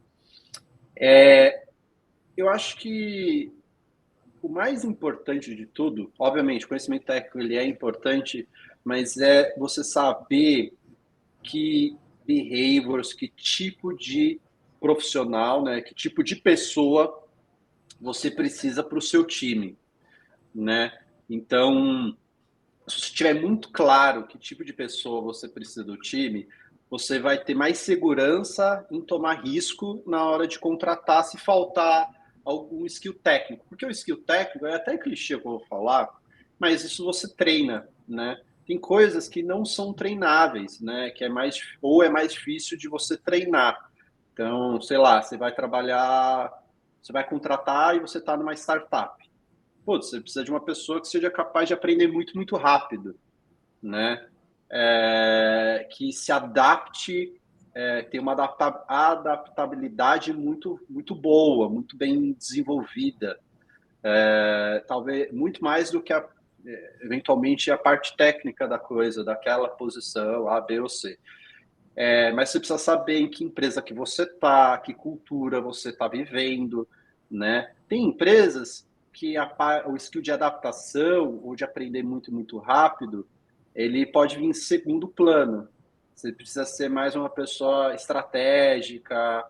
Eu acho que o mais importante de tudo, obviamente, o conhecimento técnico ele é importante, mas é você saber que behaviors, que tipo de profissional, né? Que tipo de pessoa você precisa para o seu time, né? Então, se você tiver muito claro que tipo de pessoa você precisa do time, você vai ter mais segurança em tomar risco na hora de contratar se faltar algum skill técnico. Porque o skill técnico é até clichê que eu vou falar, mas isso você treina, né? Tem coisas que não são treináveis, né? Que é mais difícil de você treinar. Então, sei lá, você vai trabalhar, você vai contratar e você está numa startup. Putz, você precisa de uma pessoa que seja capaz de aprender muito, muito rápido, né? Que se adapte, tem uma adaptabilidade muito, muito boa, muito bem desenvolvida. Talvez muito mais do que eventualmente a parte técnica da coisa, daquela posição A, B ou C. Mas você precisa saber em que empresa que você está, que cultura você está vivendo, né? Tem empresas que o skill de adaptação ou de aprender muito, muito rápido, ele pode vir em segundo plano. Você precisa ser mais uma pessoa estratégica,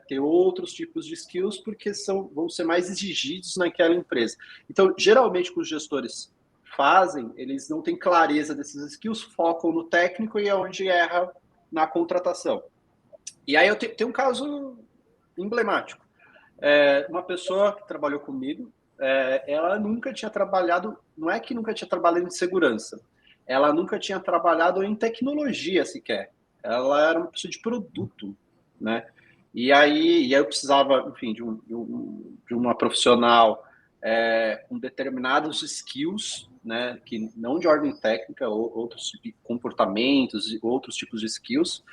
ter outros tipos de skills, porque vão ser mais exigidos naquela empresa. Então, geralmente, com os gestores fazem, eles não têm clareza desses skills, focam no técnico e é onde erra na contratação. E aí eu tenho um caso emblemático. Uma pessoa que trabalhou comigo, ela nunca tinha trabalhado, não é que nunca tinha trabalhado em segurança, ela nunca tinha trabalhado em tecnologia sequer. ela era uma pessoa de produto, né? E aí eu precisava, enfim, de uma profissional com determinados skills, né, que não de ordem técnica, outros comportamentos, outros tipos de skills,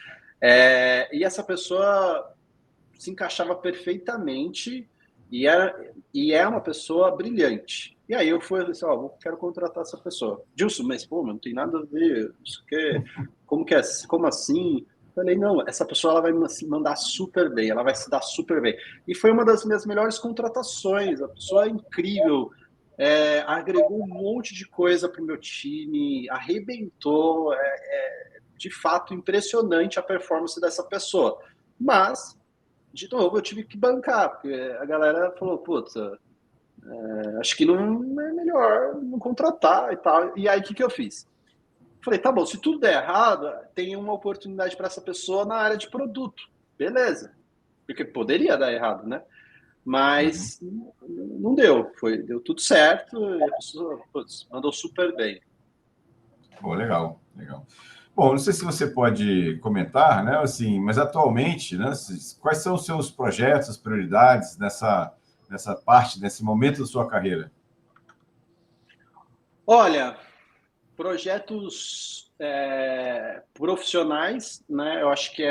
e essa pessoa se encaixava perfeitamente e é uma pessoa brilhante. E aí eu fui assim, quero contratar essa pessoa. Gilson, mas pô, não tem nada a ver, isso que, como que é, como assim? Falei, não, essa pessoa ela vai se mandar super bem, ela vai se dar super bem. E foi uma das minhas melhores contratações, a pessoa é incrível, agregou um monte de coisa para o meu time, arrebentou, de fato impressionante a performance dessa pessoa. Mas, de novo, eu tive que bancar, porque a galera falou, putz, acho que não é melhor não contratar e tal. E aí, o que eu fiz? Falei, tá bom, se tudo der errado, tem uma oportunidade para essa pessoa na área de produto. Beleza. Porque poderia dar errado, né? Mas não deu. Deu tudo certo e a pessoa mandou super bem. Pô, legal, legal. Bom, não sei se você pode comentar, né? Assim, mas atualmente, né? Quais são os seus projetos, prioridades nessa parte, nesse momento da sua carreira? Olha, projetos profissionais, né? Eu acho que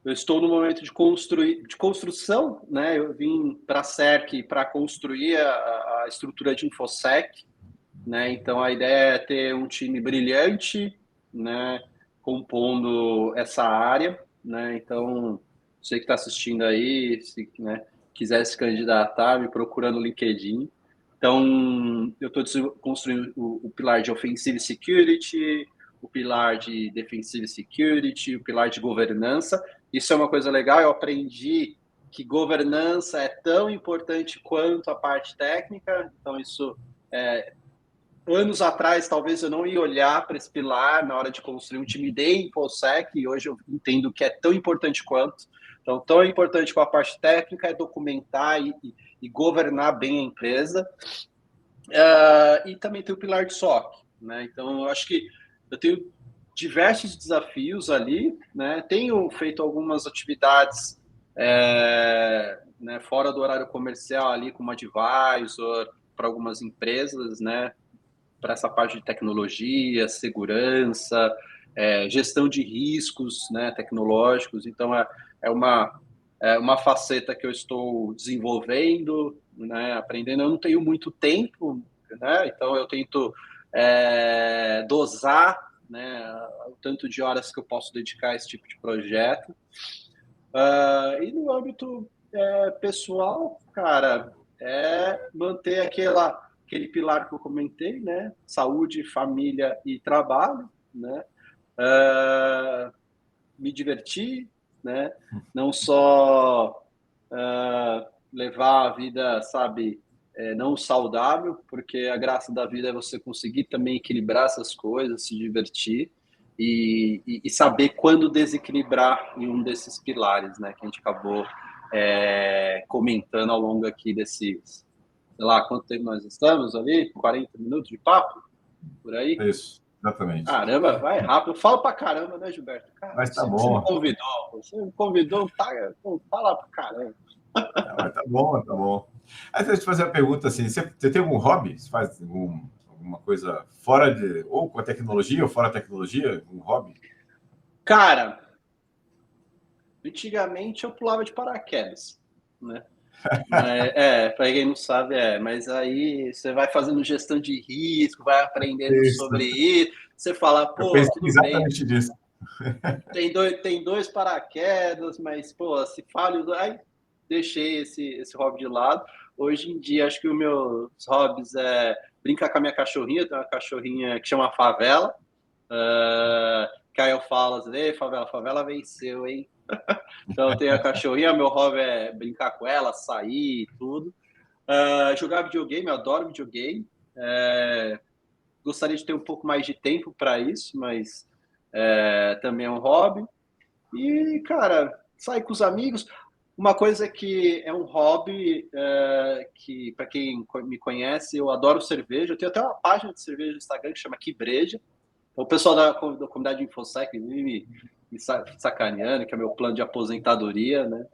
eu estou no momento de construção, né? Eu vim para a CERC para construir a estrutura de InfoSec, né? Então a ideia é ter um time brilhante, né? Compondo essa área, né? Então você que está assistindo aí, se né, quiser se candidatar, me procura no LinkedIn. Então eu estou construindo o pilar de Offensive Security, o pilar de Defensive Security, o pilar de governança. Isso é uma coisa legal. Eu aprendi que governança é tão importante quanto a parte técnica. Então isso anos atrás, talvez eu não ia olhar para esse pilar na hora de construir um time de InfoSec, e hoje eu entendo que é tão importante quanto. Então, tão importante com a parte técnica é documentar e governar bem a empresa. E também tem o pilar de SOC, né? Então, eu acho que eu tenho diversos desafios ali, né? Tenho feito algumas atividades né, fora do horário comercial ali, como advisor para algumas empresas, né? Para essa parte de tecnologia, segurança, gestão de riscos, né, tecnológicos. Então, é uma faceta que eu estou desenvolvendo, né, aprendendo. Eu não tenho muito tempo, né, então eu tento dosar, né, o tanto de horas que eu posso dedicar a esse tipo de projeto. E no âmbito pessoal, cara, manter aquele pilar que eu comentei, né? Saúde, família e trabalho, né? Me divertir, né? Não só levar a vida, sabe, não saudável, porque a graça da vida é você conseguir também equilibrar essas coisas, se divertir e saber quando desequilibrar em um desses pilares, né? Que a gente acabou comentando ao longo aqui desses, sei lá, quanto tempo nós estamos ali? 40 minutos de papo? Por aí? Isso, exatamente. Caramba, vai rápido. Eu falo pra caramba, né, Gilberto? Cara, Mas tá você bom. Você me convidou, fala pra caramba. Mas tá bom, tá bom. Aí deixa eu te fazer uma pergunta assim: você tem algum hobby? Você faz alguma coisa fora ou com a tecnologia, ou fora da tecnologia? Um hobby? Cara, antigamente eu pulava de paraquedas, né? Para quem não sabe, mas aí você vai fazendo gestão de risco, vai aprendendo Isso. sobre isso, você fala, Eu pô, pensei tudo bem, exatamente nisso. tem dois paraquedas, mas, pô, se falha, aí deixei esse hobby de lado. Hoje em dia, acho que os meus hobbies brincar com a minha cachorrinha, eu tenho uma cachorrinha que chama Favela, que aí eu falo assim, ei, Favela venceu, hein? Então eu tenho a cachorrinha, meu hobby é brincar com ela, sair e tudo. Jogar videogame, eu adoro videogame. Gostaria de ter um pouco mais de tempo para isso, mas também é um hobby. E, cara, sair com os amigos. Uma coisa que é um hobby que, para quem me conhece, eu adoro cerveja. Eu tenho até uma página de cerveja no Instagram que chama Que Breja. O pessoal da comunidade de InfoSec me sacaneando, que é meu plano de aposentadoria, né?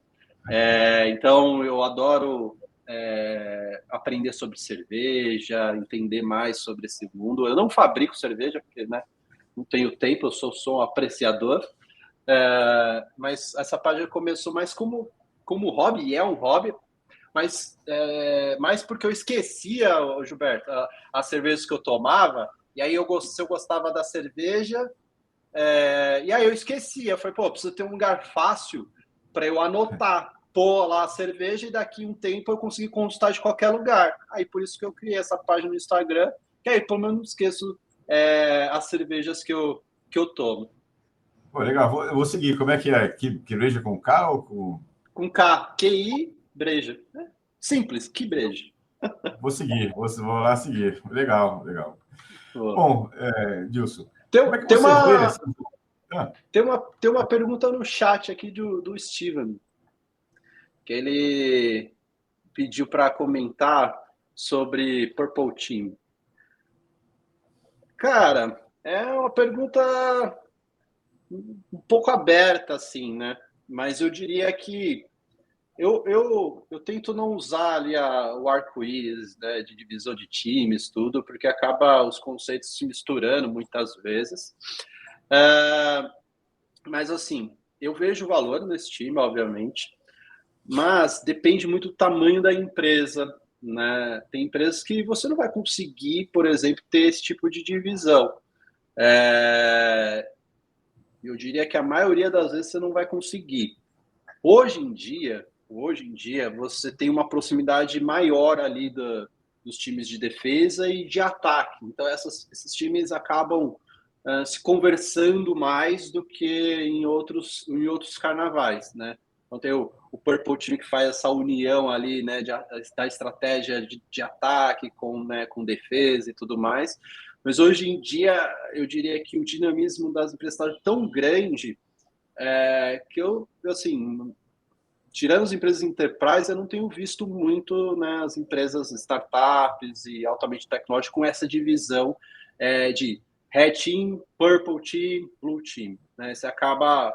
Então, eu adoro aprender sobre cerveja, entender mais sobre esse mundo. Eu não fabrico cerveja, porque, né, não tenho tempo, eu sou um apreciador. Mas essa página começou mais como hobby, e é um hobby, mas mais porque eu esquecia, Gilberto, as cervejas que eu tomava, e aí se eu gostava da cerveja, e aí eu esquecia. Eu falei, pô, preciso ter um lugar fácil para eu anotar, pôr lá a cerveja, e daqui um tempo eu consegui consultar de qualquer lugar. Aí por isso que eu criei essa página no Instagram, que aí pelo menos não esqueço as cervejas que eu tomo. Pô, legal, eu vou seguir. Como é que é? Que breja com K ou com... Com K, QI, breja. Simples, que breja. Vou seguir, vou lá seguir. Legal, legal. Pô. Bom, Dilson, como é que Tem você vê... tem uma pergunta no chat aqui do Steven, que ele pediu para comentar sobre Purple Team. Cara, é uma pergunta um pouco aberta, assim, né? Mas eu diria que eu tento não usar ali o arco-íris, né, de divisão de times, tudo, porque acaba os conceitos se misturando muitas vezes. Mas, assim, eu vejo valor nesse time, obviamente, mas depende muito do tamanho da empresa, né? Tem empresas que você não vai conseguir, por exemplo, ter esse tipo de divisão. Eu diria que a maioria das vezes você não vai conseguir. Hoje em dia, você tem uma proximidade maior ali dos times de defesa e de ataque. Então, esses times acabam se conversando mais do que em outros carnavais, né? Então, tem o Purple Team, que faz essa união ali, né, da estratégia de ataque com defesa e tudo mais. Mas hoje em dia, eu diria que o dinamismo das empresas está tão grande que assim, tirando as empresas enterprise, eu não tenho visto muito, né, as empresas startups e altamente tecnológicas com essa divisão de Red Team, Purple Team, Blue Team. Né? Você acaba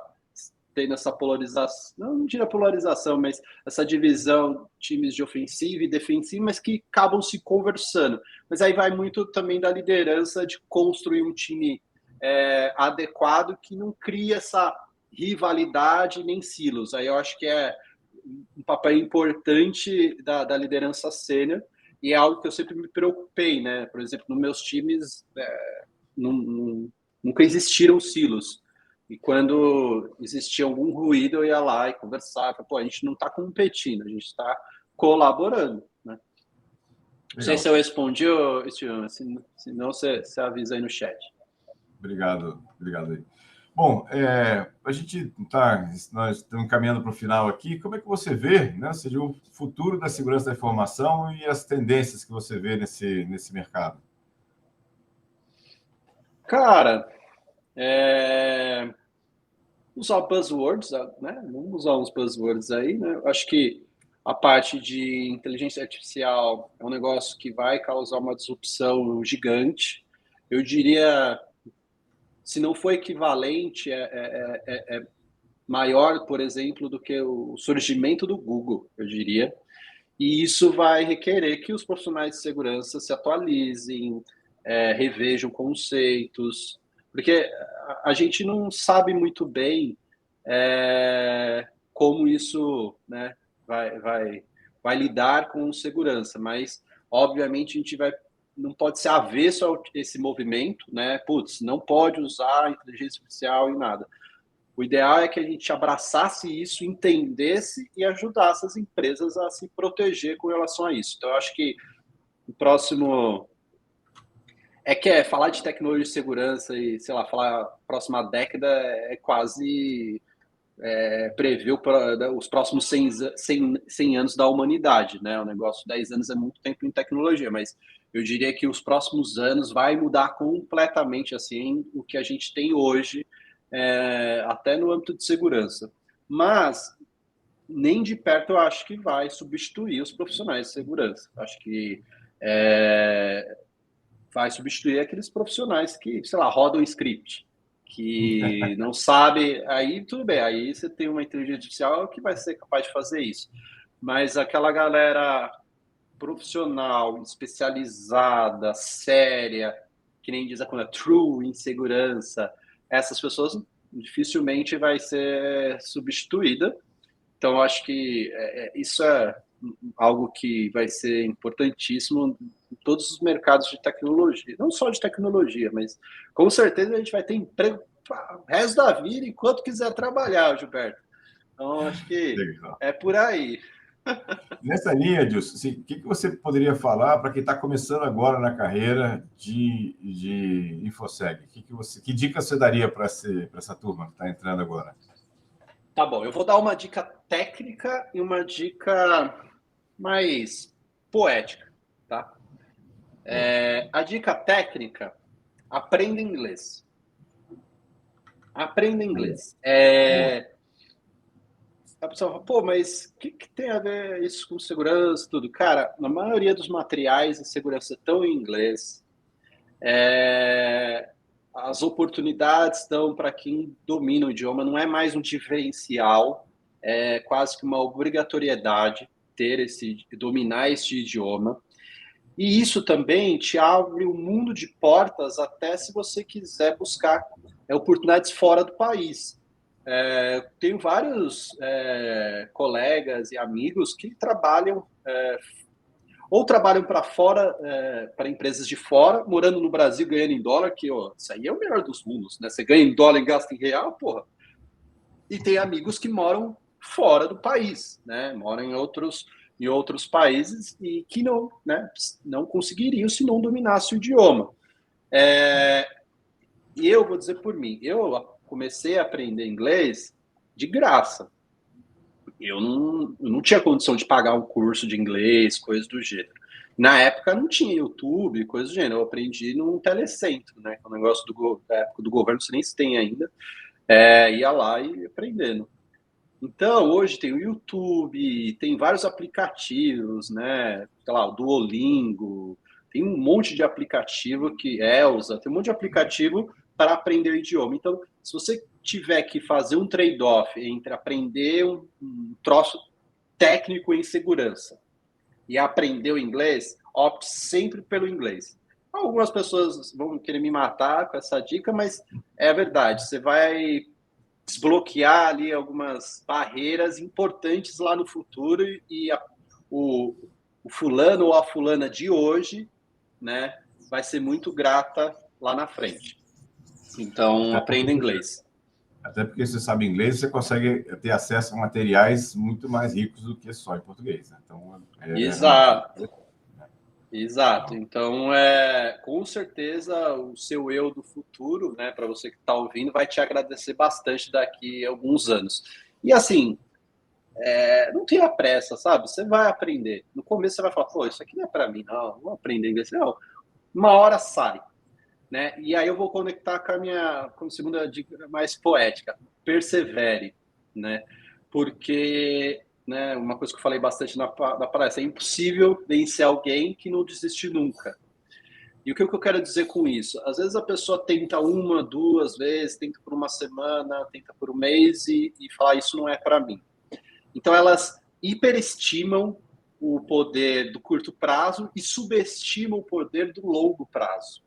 tendo essa polarização, não diria polarização, mas essa divisão, times de ofensiva e defensiva, mas que acabam se conversando. Mas aí vai muito também da liderança de construir um time adequado que não cria essa rivalidade nem silos. Aí eu acho que é um papel importante da liderança sênior e é algo que eu sempre me preocupei, né? Por exemplo, nos meus times nunca existiram silos. E quando existia algum ruído, eu ia lá e conversava. Pô, a gente não está competindo, a gente está colaborando, né? Não sei se eu respondi, Estivan, se não, você avisa aí no chat. Obrigado aí. Bom, nós estamos caminhando para o final aqui. Como é que você vê, né, seja o futuro da segurança da informação e as tendências que você vê nesse mercado? Cara, usar buzzwords, né? Vamos usar uns buzzwords aí, né? Acho que a parte de inteligência artificial é um negócio que vai causar uma disrupção gigante. Eu diria, se não for equivalente, é maior, por exemplo, do que o surgimento do Google, eu diria. E isso vai requerer que os profissionais de segurança se atualizem, revejam conceitos, porque a gente não sabe muito bem como isso, né, vai lidar com segurança, mas obviamente a gente não pode ser avesso a esse movimento, né? Putz, não pode usar inteligência artificial em nada. O ideal é que a gente abraçasse isso, entendesse e ajudasse as empresas a se proteger com relação a isso. Então, eu acho que o próximo falar de tecnologia de segurança e, sei lá, falar próxima década é quase prever os próximos 100 anos da humanidade, né? O negócio de 10 anos é muito tempo em tecnologia, mas eu diria que os próximos anos vai mudar completamente assim o que a gente tem hoje, até no âmbito de segurança. Mas nem de perto eu acho que vai substituir os profissionais de segurança. Acho que vai substituir aqueles profissionais que, sei lá, rodam script, que não sabe, aí tudo bem, aí você tem uma inteligência artificial que vai ser capaz de fazer isso. Mas aquela galera profissional, especializada, séria, que nem diz a coisa, true em segurança, essas pessoas dificilmente vai ser substituída. Então, eu acho que isso é algo que vai ser importantíssimo em todos os mercados de tecnologia. Não só de tecnologia, mas com certeza a gente vai ter emprego o resto da vida enquanto quiser trabalhar, Gilberto. Então, acho que Legal. é por aí. Nessa linha, Dilson, assim, o que você poderia falar para quem está começando agora na carreira de InfoSeg? Que dica você daria para essa turma que está entrando agora? Tá bom, eu vou dar uma dica técnica e uma dica mais poética, tá? A dica técnica, aprenda inglês. Aprenda inglês. A pessoa fala, pô, mas o que tem a ver isso com segurança e tudo? Cara, na maioria dos materiais de segurança estão em inglês. As oportunidades estão para quem domina o idioma, não é mais um diferencial, é quase que uma obrigatoriedade dominar esse idioma. E isso também te abre um mundo de portas, até se você quiser buscar oportunidades fora do país. Tenho vários colegas e amigos que trabalham ou trabalham para fora, para empresas de fora, morando no Brasil, ganhando em dólar, que isso aí é o melhor dos mundos, né? Você ganha em dólar e gasta em real, porra. E tem amigos que moram fora do país, né? Moram em outros países e que não conseguiriam se não dominasse o idioma. E eu vou dizer por mim, eu comecei a aprender inglês de graça. Eu não tinha condição de pagar um curso de inglês, coisas do gênero. Na época não tinha YouTube, coisas do gênero. Eu aprendi num telecentro, né? O negócio da época do governo, não sei nem se tem ainda. Ia lá e aprendendo. Então, hoje tem o YouTube, tem vários aplicativos, né? Sei lá, o Duolingo, tem um monte de aplicativo que Elsa, tem um monte de aplicativo para aprender o idioma. Então, se você tiver que fazer um trade-off entre aprender um troço técnico em segurança e aprender o inglês, opte sempre pelo inglês. Algumas pessoas vão querer me matar com essa dica, mas é verdade. Você vai desbloquear ali algumas barreiras importantes lá no futuro e o fulano ou a fulana de hoje, né, vai ser muito grata lá na frente. Então, aprenda inglês. Até porque se você sabe inglês, você consegue ter acesso a materiais muito mais ricos do que só em português. Né? Então, Exato. Exato. Então, com certeza, o seu eu do futuro, né, para você que está ouvindo, vai te agradecer bastante daqui a alguns anos. E assim, não tenha pressa, sabe? Você vai aprender. No começo você vai falar, pô, isso aqui não é para mim, não vou aprender inglês. Não, uma hora sai. Né? E aí eu vou conectar com a segunda dica mais poética. Persevere, né? Porque, né, uma coisa que eu falei bastante na palestra, é impossível vencer alguém que não desiste nunca. E o que eu quero dizer com isso? Às vezes a pessoa tenta uma, duas vezes, tenta por uma semana, tenta por um mês e fala, isso não é para mim. Então elas hiperestimam o poder do curto prazo e subestimam o poder do longo prazo.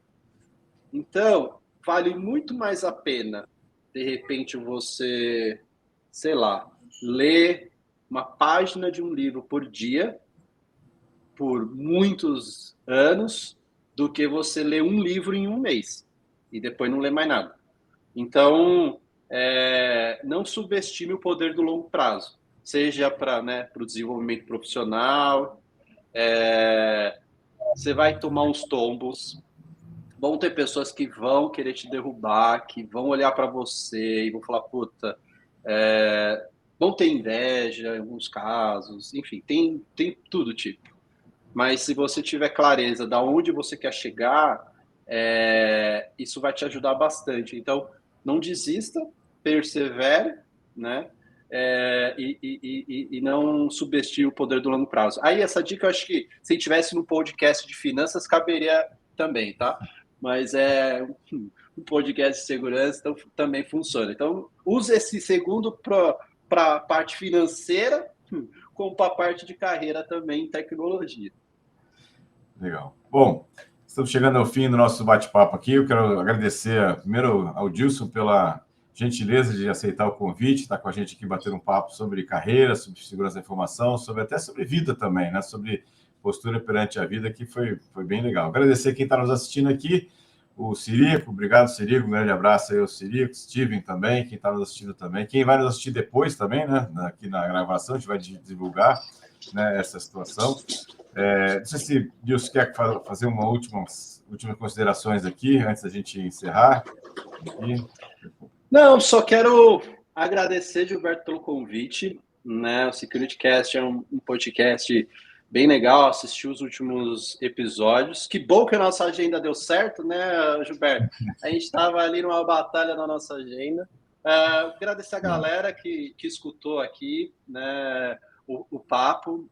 Então, vale muito mais a pena, de repente, você, sei lá, ler uma página de um livro por dia, por muitos anos, do que você ler um livro em um mês e depois não ler mais nada. Então, não subestime o poder do longo prazo, seja para o desenvolvimento profissional, você vai tomar uns tombos, vão ter pessoas que vão querer te derrubar, que vão olhar para você e vão falar, puta, vão ter inveja em alguns casos, enfim, tem tudo tipo. Mas se você tiver clareza de onde você quer chegar, isso vai te ajudar bastante. Então, não desista, persevere, né? E não subestime o poder do longo prazo. Aí, essa dica, eu acho que se tivesse no podcast de finanças, caberia também, tá? Mas é um podcast de segurança, então também funciona. Então, use esse segundo para a parte financeira, como para a parte de carreira também em tecnologia. Legal. Bom, estamos chegando ao fim do nosso bate-papo aqui. Eu quero agradecer primeiro ao Dilson pela gentileza de aceitar o convite, estar com a gente aqui batendo um papo sobre carreira, sobre segurança da informação, até sobre vida também, né? Sobre postura perante a vida, que foi bem legal. Agradecer quem está nos assistindo aqui, o Cirico, obrigado, Cirico, um grande abraço aí ao Cirico, Steven também, quem está nos assistindo também, quem vai nos assistir depois também, né? Aqui na gravação, a gente vai divulgar, né, essa situação. Não sei se Deus quer fazer últimas considerações aqui, antes da gente encerrar. Aqui. Não, só quero agradecer, Gilberto, pelo convite. Né? O SecurityCast é um podcast bem legal, assisti os últimos episódios. Que bom que a nossa agenda deu certo, né, Gilberto? A gente estava ali numa batalha na nossa agenda. Agradecer a galera que escutou aqui, né, o papo.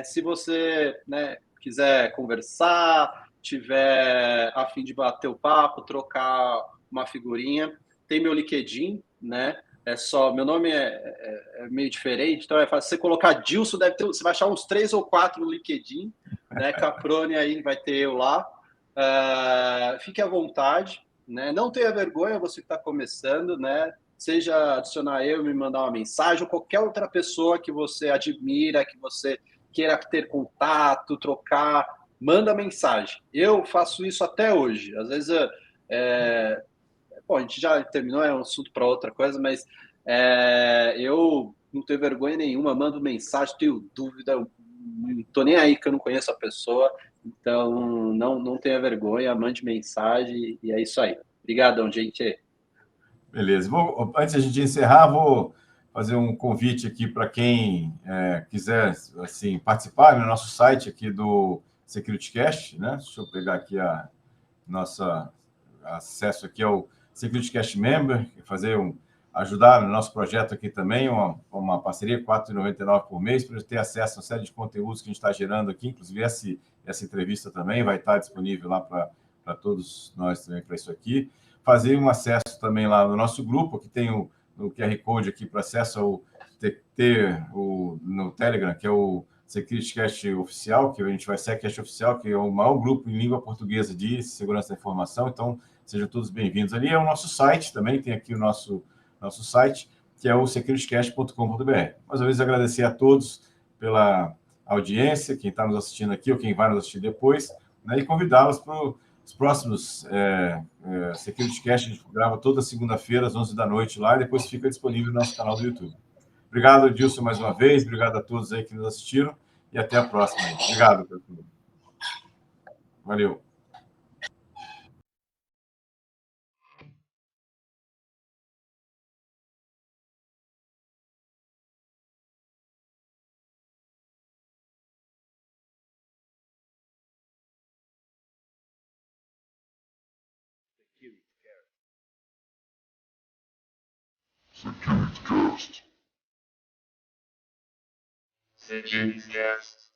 Se você, né, quiser conversar, tiver a fim de bater o papo, trocar uma figurinha, tem meu LinkedIn, né? Meu nome é meio diferente, então é fácil. Se você colocar Dilson, você vai achar uns 3 ou 4 no LinkedIn, né? Caprone aí vai ter eu lá. Fique à vontade, né? Não tenha vergonha, você que está começando, né? Seja adicionar eu, me mandar uma mensagem, ou qualquer outra pessoa que você admira, que você queira ter contato, trocar, manda mensagem. Eu faço isso até hoje. Às vezes a gente já terminou, é um assunto para outra coisa, mas eu não tenho vergonha nenhuma, mando mensagem, tenho dúvida, não estou nem aí que eu não conheço a pessoa, então não tenha vergonha, mande mensagem e é isso aí. Obrigadão, gente. Beleza. Antes da gente encerrar, vou fazer um convite aqui para quem quiser assim, participar no nosso site aqui do SecurityCast, né? Deixa eu pegar aqui nossa acesso aqui ao SecurityCast Member, ajudar no nosso projeto aqui também, uma parceria, R$ 4,99 por mês, para ter acesso a uma série de conteúdos que a gente está gerando aqui, inclusive essa entrevista também vai estar disponível lá para todos nós também, para isso aqui. Fazer um acesso também lá no nosso grupo, que tem o QR Code aqui para acesso no Telegram, que é o SecurityCast Oficial, que a gente vai ser SecurityCast Oficial, que é o maior grupo em língua portuguesa de segurança da informação, então sejam todos bem-vindos ali. É o nosso site também, tem aqui o nosso site, que é o securitycast.com.br. Mais uma vez, agradecer a todos pela audiência, quem está nos assistindo aqui ou quem vai nos assistir depois, né, e convidá-los para os próximos SecurityCast. A gente grava toda segunda-feira, às 11 da noite lá, e depois fica disponível no nosso canal do YouTube. Obrigado, Dilson, mais uma vez. Obrigado a todos aí que nos assistiram e até a próxima. Obrigado. Valeu. SecurityCast.